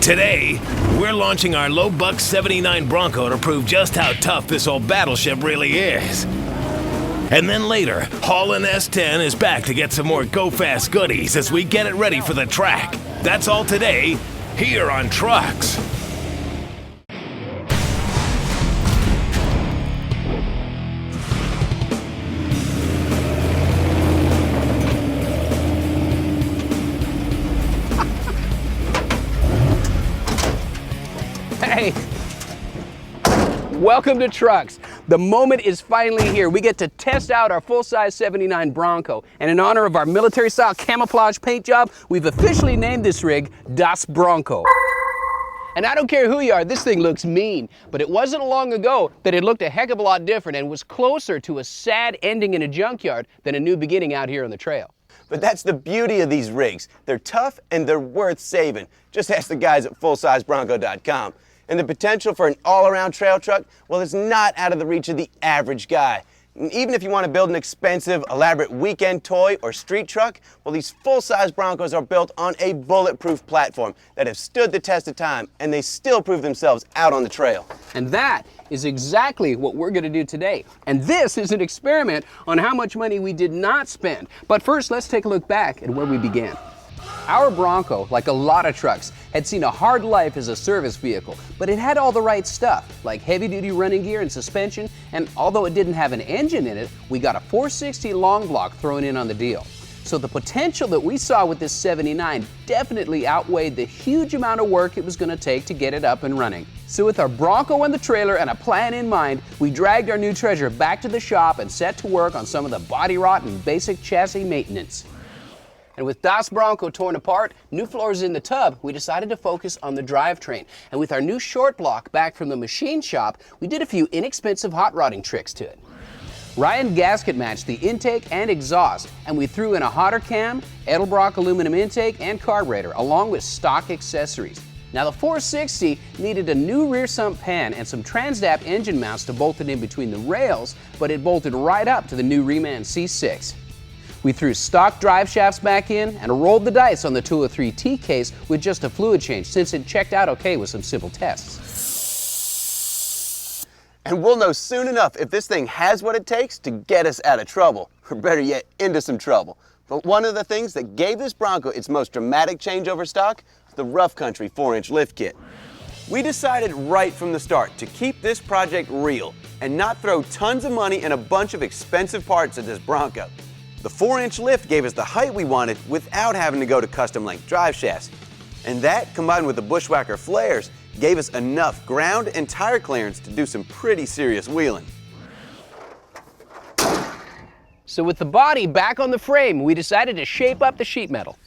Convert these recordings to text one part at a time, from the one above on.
Today, we're launching our low-buck 79 Bronco to prove just how tough this old battleship really is. And then later, Haulin S-10 is back to get some more go-fast goodies as we get it ready for the track. That's all today, here on Trucks. Hey, welcome to Trucks. The moment is finally here. We get to test out our full-size 79 Bronco. And in honor of our military-style camouflage paint job, we've officially named this rig Das Bronco. And I don't care who you are, this thing looks mean. But it wasn't long ago that it looked a heck of a lot different and was closer to a sad ending in a junkyard than a new beginning out here on the trail. But that's the beauty of these rigs. They're tough and they're worth saving. Just ask the guys at fullsizebronco.com. And the potential for an all-around trail truck, well, it's not out of the reach of the average guy. And even if you want to build an expensive, elaborate weekend toy or street truck, well, these full-size Broncos are built on a bulletproof platform that have stood the test of time, and they still prove themselves out on the trail. And that is exactly what we're going to do today. And this is an experiment on how much money we did not spend. But first, let's take a look back at where we began. Our Bronco, like a lot of trucks, had seen a hard life as a service vehicle, but it had all the right stuff, like heavy-duty running gear and suspension, and although it didn't have an engine in it, we got a 460 long block thrown in on the deal. So the potential that we saw with this 79 definitely outweighed the huge amount of work it was going to take to get it up and running. So with our Bronco on the trailer and a plan in mind, we dragged our new treasure back to the shop and set to work on some of the body rot and basic chassis maintenance. And with Das Bronco torn apart, new floors in the tub, we decided to focus on the drivetrain. And with our new short block back from the machine shop, we did a few inexpensive hot rodding tricks to it. Ryan gasket matched the intake and exhaust, and we threw in a hotter cam, Edelbrock aluminum intake, and carburetor, along with stock accessories. Now the 460 needed a new rear sump pan and some Transdap engine mounts to bolt it in between the rails, but it bolted right up to the new Reman C6. We threw stock drive shafts back in and rolled the dice on the 203T case with just a fluid change, since it checked out okay with some simple tests. And we'll know soon enough if this thing has what it takes to get us out of trouble, or better yet, into some trouble. But one of the things that gave this Bronco its most dramatic change over stock was the Rough Country 4-inch lift kit. We decided right from the start to keep this project real and not throw tons of money and a bunch of expensive parts at this Bronco. The 4-inch lift gave us the height we wanted without having to go to custom-length drive shafts. And that, combined with the Bushwhacker flares, gave us enough ground and tire clearance to do some pretty serious wheeling. So with the body back on the frame, we decided to shape up the sheet metal.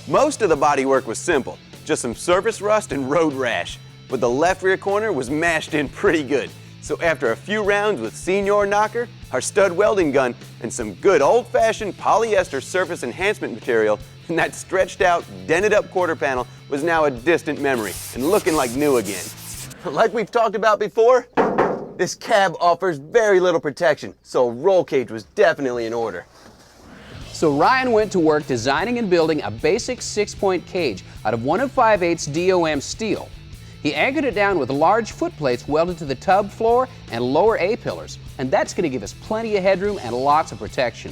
Most of the body work was simple, just some surface rust and road rash, but the left rear corner was mashed in pretty good. So after a few rounds with Senior Knocker, our stud welding gun, and some good old-fashioned polyester surface enhancement material, and that stretched out, dented up quarter panel was now a distant memory and looking like new again. Like we've talked about before, this cab offers very little protection, so a roll cage was definitely in order. So Ryan went to work designing and building a basic 6-point cage out of 1 5/8 DOM steel. He anchored it down with large foot plates welded to the tub floor and lower A-pillars, and that's going to give us plenty of headroom and lots of protection.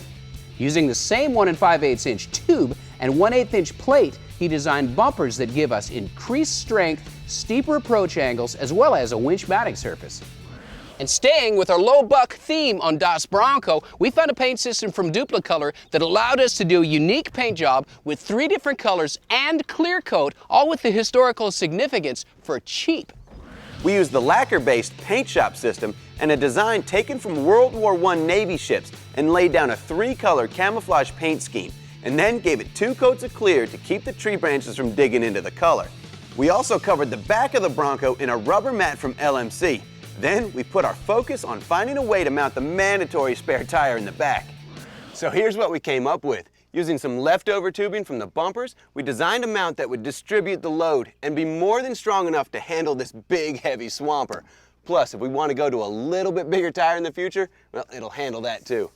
Using the same 1 5/8 inch tube and 1/8 inch plate, he designed bumpers that give us increased strength, steeper approach angles, as well as a winch mounting surface. And staying with our low buck theme on Das Bronco, we found a paint system from Duplicolor that allowed us to do a unique paint job with 3 different colors and clear coat, all with the historical significance for cheap. We used the lacquer-based paint shop system and a design taken from World War I Navy ships and laid down a 3-color camouflage paint scheme, and then gave it 2 coats of clear to keep the tree branches from digging into the color. We also covered the back of the Bronco in a rubber mat from LMC. Then we put our focus on finding a way to mount the mandatory spare tire in the back. So here's what we came up with. Using some leftover tubing from the bumpers, we designed a mount that would distribute the load and be more than strong enough to handle this big, heavy swamper. Plus, if we want to go to a little bit bigger tire in the future, well, it'll handle that too.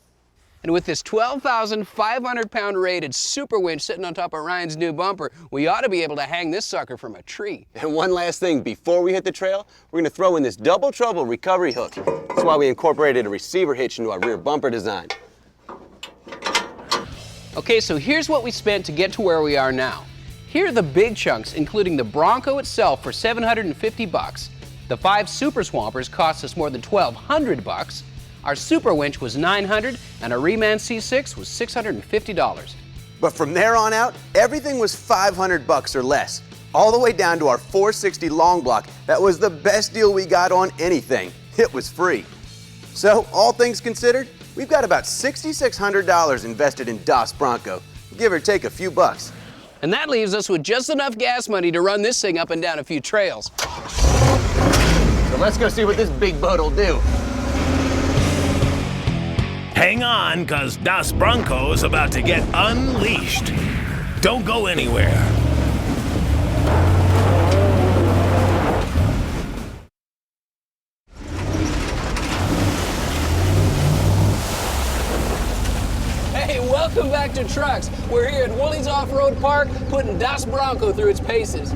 And with this 12,500-pound rated super winch sitting on top of Ryan's new bumper, we ought to be able to hang this sucker from a tree. And one last thing, before we hit the trail, we're going to throw in this double trouble recovery hook. That's why we incorporated a receiver hitch into our rear bumper design. Okay, so here's what we spent to get to where we are now. Here are the big chunks, including the Bronco itself for $750. The 5 Super Swampers cost us more than $1,200. Our super winch was $900, and our Reman C6 was $650. But from there on out, everything was $500 or less, all the way down to our 460 long block. That was the best deal we got on anything. It was free. So, all things considered, we've got about $6,600 invested in Das Bronco, give or take a few bucks. And that leaves us with just enough gas money to run this thing up and down a few trails. So let's go see what this big boat will do. Hang on, cause Das Bronco is about to get unleashed. Don't go anywhere. Hey, welcome back to Trucks. We're here at Woolies Off-Road Park, putting Das Bronco through its paces.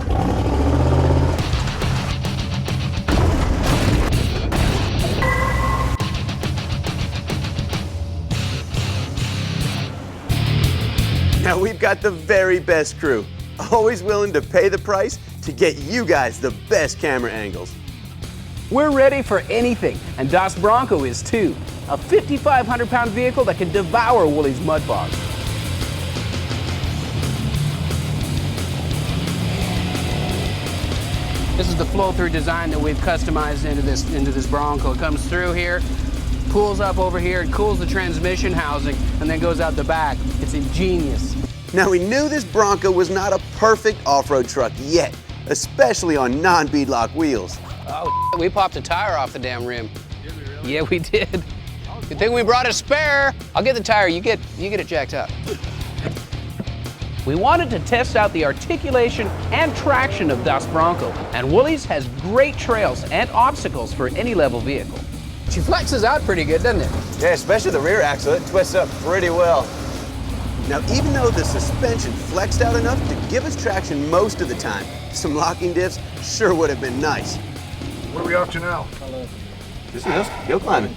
Now we've got the very best crew, always willing to pay the price to get you guys the best camera angles. We're ready for anything, and Das Bronco is too. A 5,500-pound vehicle that can devour Woolies mud bogs. This is the flow-through design that we've customized into this Bronco. It comes through here, pulls up over here, and cools the transmission housing, and then goes out the back. It's ingenious. Now we knew this Bronco was not a perfect off-road truck yet, especially on non-beadlock wheels. Oh, we popped a tire off the damn rim. Did we really? Yeah, we did. Good thing we brought a spare. I'll get the tire, you get it jacked up. We wanted to test out the articulation and traction of Das Bronco, and Woolies has great trails and obstacles for any level vehicle. She flexes out pretty good, doesn't it? Yeah, especially the rear axle, it twists up pretty well. Now, even though the suspension flexed out enough to give us traction most of the time, some locking diffs sure would have been nice. Where are we off to now? This is hill climbing.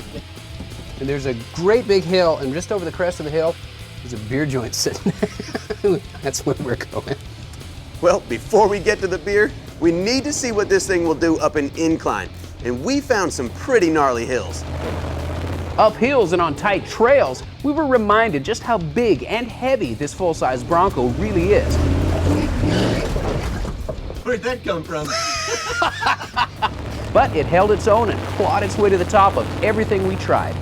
And there's a great big hill, and just over the crest of the hill, there's a beer joint sitting there. That's where we're going. Well, before we get to the beer, we need to see what this thing will do up an incline. And we found some pretty gnarly hills. Up hills and on tight trails, we were reminded just how big and heavy this full-size Bronco really is. Where'd that come from? But it held its own and clawed its way to the top of everything we tried.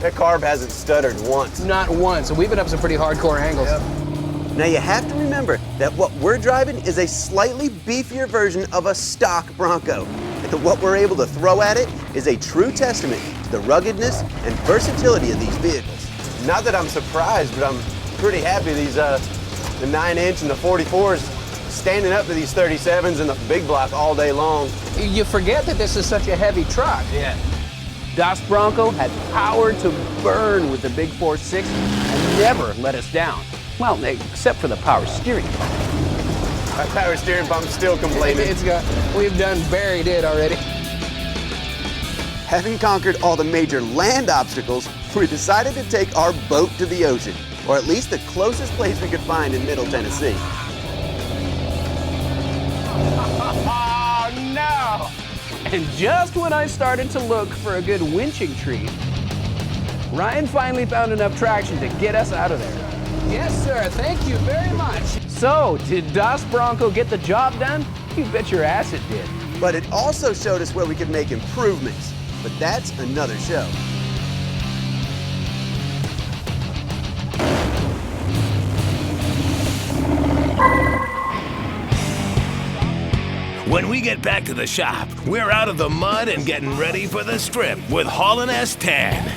That carb hasn't stuttered once. Not once, and we've been up some pretty hardcore angles. Yep. Now you have to remember that what we're driving is a slightly beefier version of a stock Bronco. And what we're able to throw at it is a true testament to the ruggedness and versatility of these vehicles. Not that I'm surprised, but I'm pretty happy these the 9-inch and the 44s standing up to these 37s and the big block all day long. You forget that this is such a heavy truck. Yeah. Das Bronco had power to burn with the big 4.6 and never let us down. Well, except for the power steering pump. My power steering pump's still complaining. We've buried it already. Having conquered all the major land obstacles, we decided to take our boat to the ocean, or at least the closest place we could find in Middle Tennessee. Oh, no! And just when I started to look for a good winching tree, Ryan finally found enough traction to get us out of there. Yes, sir. Thank you very much. So, did Das Bronco get the job done? You bet your ass it did. But it also showed us where we could make improvements. But that's another show. When we get back to the shop, we're out of the mud and getting ready for the strip with Haulin S-10.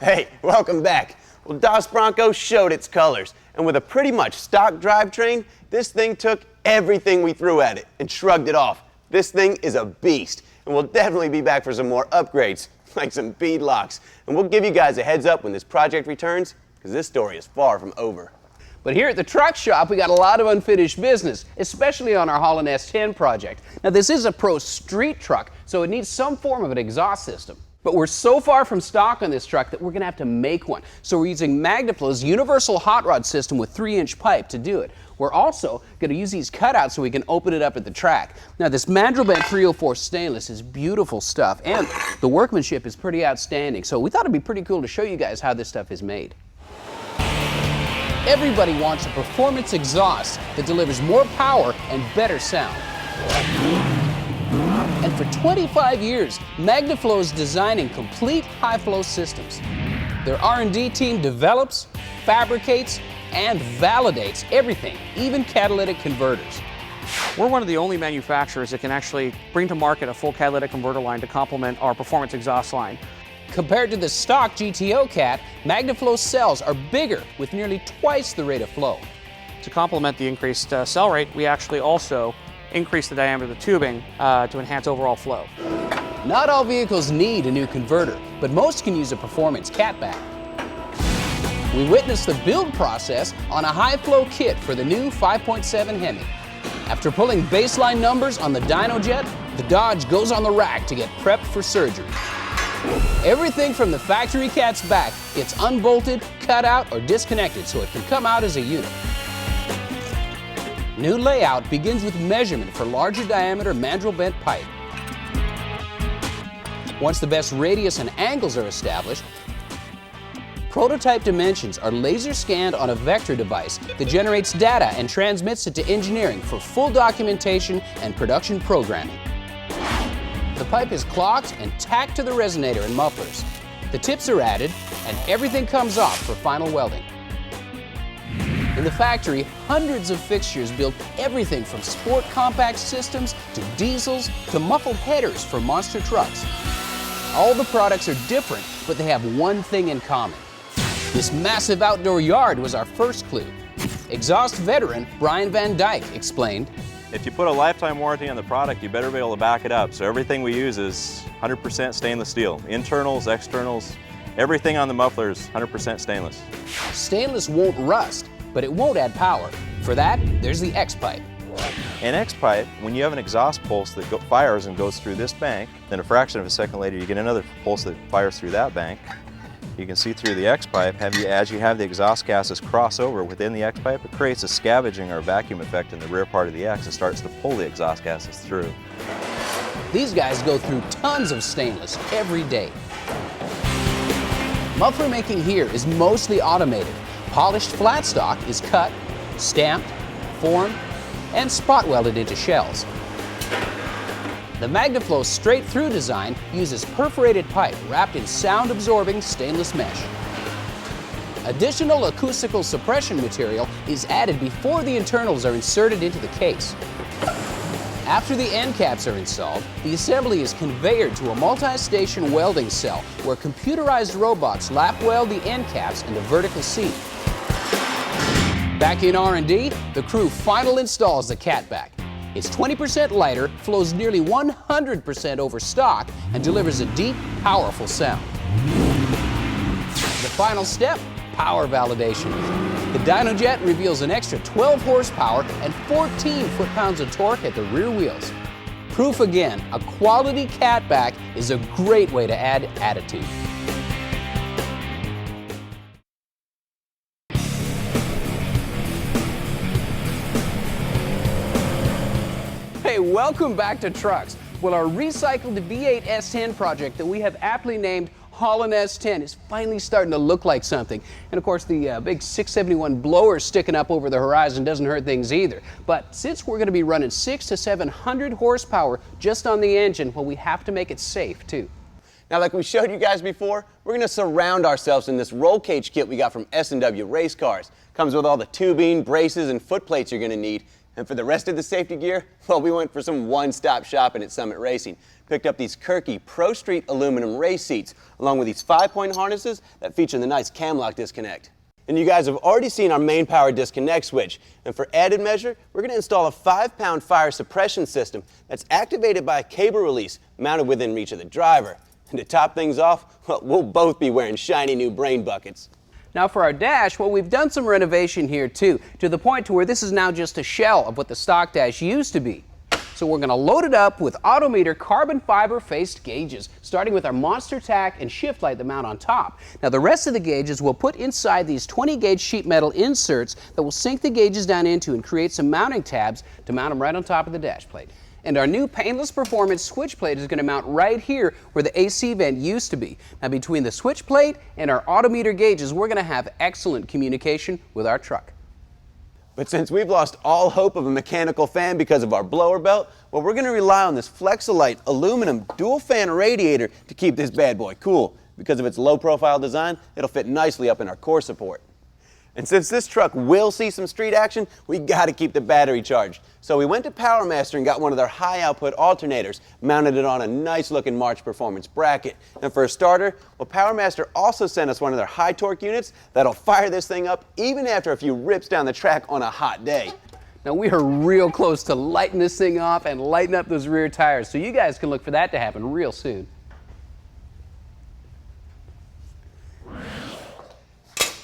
Hey, welcome back. Well, Das Bronco showed its colors, and with a pretty much stock drivetrain, this thing took everything we threw at it and shrugged it off. This thing is a beast, and we'll definitely be back for some more upgrades. like some beadlocks. And we'll give you guys a heads up when this project returns, because this story is far from over. But here at the truck shop, we got a lot of unfinished business, especially on our Haulin S-10 project. Now, this is a pro street truck, so it needs some form of an exhaust system. But we're so far from stock on this truck that we're going to have to make one. So we're using Magnaflow's universal hot rod system with 3-inch pipe to do it. We're also going to use these cutouts so we can open it up at the track. Now, this mandrel bent 304 stainless is beautiful stuff, and the workmanship is pretty outstanding. So we thought it'd be pretty cool to show you guys how this stuff is made. Everybody wants a performance exhaust that delivers more power and better sound. And for 25 years, Magnaflow is designing complete high-flow systems. Their R&D team develops, fabricates, and validates everything, even catalytic converters. We're one of the only manufacturers that can actually bring to market a full catalytic converter line to complement our performance exhaust line. Compared to the stock GTO cat, Magnaflow cells are bigger with nearly twice the rate of flow. To complement the increased cell rate, we actually also increase the diameter of the tubing to enhance overall flow. Not all vehicles need a new converter, but most can use a performance catback. We witnessed the build process on a high-flow kit for the new 5.7 Hemi. After pulling baseline numbers on the dyno jet, the Dodge goes on the rack to get prepped for surgery. Everything from the factory cat's back gets unbolted, cut out, or disconnected so it can come out as a unit. New layout begins with measurement for larger diameter mandrel bent pipe. Once the best radius and angles are established, prototype dimensions are laser scanned on a vector device that generates data and transmits it to engineering for full documentation and production programming. The pipe is clocked and tacked to the resonator and mufflers. The tips are added and everything comes off for final welding. In the factory, hundreds of fixtures build everything from sport compact systems to diesels to muffled headers for monster trucks. All the products are different, but they have one thing in common. This massive outdoor yard was our first clue. Exhaust veteran Brian Van Dyke explained, "If you put a lifetime warranty on the product, you better be able to back it up. So everything we use is 100% stainless steel. Internals, externals, everything on the muffler is 100% stainless." Stainless won't rust, but it won't add power. For that, there's the X-pipe. An X-pipe, when you have an exhaust pulse that fires and goes through this bank, then a fraction of a second later you get another pulse that fires through that bank. You can see through the X-pipe, as you have the exhaust gases cross over within the X-pipe, it creates a scavenging or vacuum effect in the rear part of the X and starts to pull the exhaust gases through. These guys go through tons of stainless every day. Muffler making here is mostly automated. Polished flat stock is cut, stamped, formed, and spot welded into shells. The Magnaflow straight-through design uses perforated pipe wrapped in sound-absorbing stainless mesh. Additional acoustical suppression material is added before the internals are inserted into the case. After the end caps are installed, the assembly is conveyed to a multi-station welding cell where computerized robots lap weld the end caps into vertical seam. Back in R&D, the crew final installs the catback. It's 20% lighter, flows nearly 100% over stock, and delivers a deep, powerful sound. The final step, power validation. The dyno jet reveals an extra 12 horsepower and 14 foot-pounds of torque at the rear wheels. Proof again, a quality catback is a great way to add attitude. Hey, welcome back to Trucks. Well, our recycled V8 S10 project that we have aptly named Haulin S-10 is finally starting to look like something. And of course, the big 671 blower sticking up over the horizon doesn't hurt things either. But since we're going to be running 600 to 700 horsepower just on the engine, well, we have to make it safe too. Now, like we showed you guys before, we're going to surround ourselves in this roll cage kit we got from S&W Race Cars. Comes with all the tubing, braces, and foot plates you're going to need. And for the rest of the safety gear, well, we went for some one-stop shopping at Summit Racing. Picked up these Kirky Pro Street aluminum race seats, along with these 5-point harnesses that feature the nice cam lock disconnect. And you guys have already seen our main power disconnect switch. And for added measure, we're going to install a 5-pound fire suppression system that's activated by a cable release mounted within reach of the driver. And to top things off, well, we'll both be wearing shiny new brain buckets. Now for our dash, well, we've done some renovation here too, to the point to where this is now just a shell of what the stock dash used to be. So we're going to load it up with Autometer carbon fiber faced gauges, starting with our monster tach and shift light that mount on top. Now the rest of the gauges we'll put inside these 20 gauge sheet metal inserts that will sink the gauges down into and create some mounting tabs to mount them right on top of the dash plate. And our new painless performance switch plate is going to mount right here where the AC vent used to be. Now between the switch plate and our Autometer gauges, we're going to have excellent communication with our truck. But since we've lost all hope of a mechanical fan because of our blower belt, well, we're going to rely on this Flex-a-lite aluminum dual fan radiator to keep this bad boy cool. Because of its low profile design, it'll fit nicely up in our core support. And since this truck will see some street action, we got to keep the battery charged. So we went to PowerMaster and got one of their high output alternators, mounted it on a nice looking March Performance bracket. And for a starter, well, PowerMaster also sent us one of their high torque units that'll fire this thing up even after a few rips down the track on a hot day. Now we are real close to lighting this thing off and lighting up those rear tires, so you guys can look for that to happen real soon.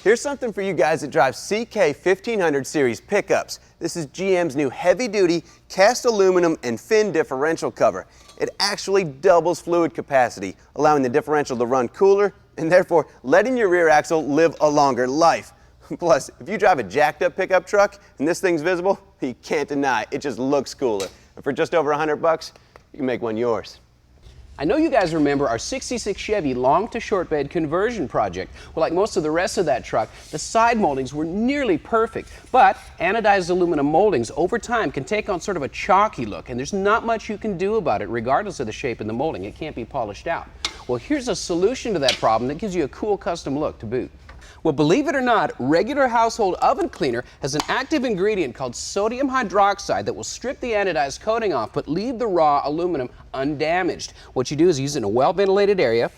Here's something for you guys that drive CK 1500 series pickups. This is GM's new heavy-duty cast aluminum and fin differential cover. It actually doubles fluid capacity, allowing the differential to run cooler and therefore letting your rear axle live a longer life. Plus, if you drive a jacked-up pickup truck and this thing's visible, you can't deny it just looks cooler. And for just over $100, you can make one yours. I know you guys remember our 66 Chevy long to short bed conversion project. Well, like most of the rest of that truck, the side moldings were nearly perfect, but anodized aluminum moldings over time can take on sort of a chalky look, and there's not much you can do about it regardless of the shape of the molding. It can't be polished out. Well, here's a solution to that problem that gives you a cool custom look to boot. Well, believe it or not, regular household oven cleaner has an active ingredient called sodium hydroxide that will strip the anodized coating off but leave the raw aluminum undamaged. What you do is use it in a well-ventilated area,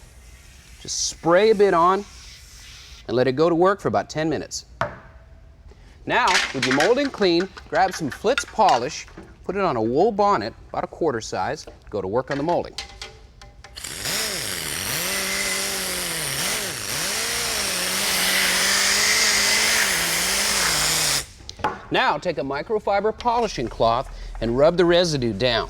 just spray a bit on, and let it go to work for about 10 minutes. Now, with your molding clean, grab some Flitz polish, put it on a wool bonnet, about a quarter size, go to work on the molding. Now take a microfiber polishing cloth and rub the residue down.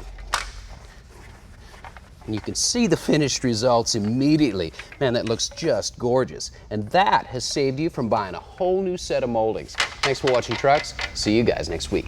And you can see the finished results immediately. Man, that looks just gorgeous. And that has saved you from buying a whole new set of moldings. Thanks for watching Trucks. See you guys next week.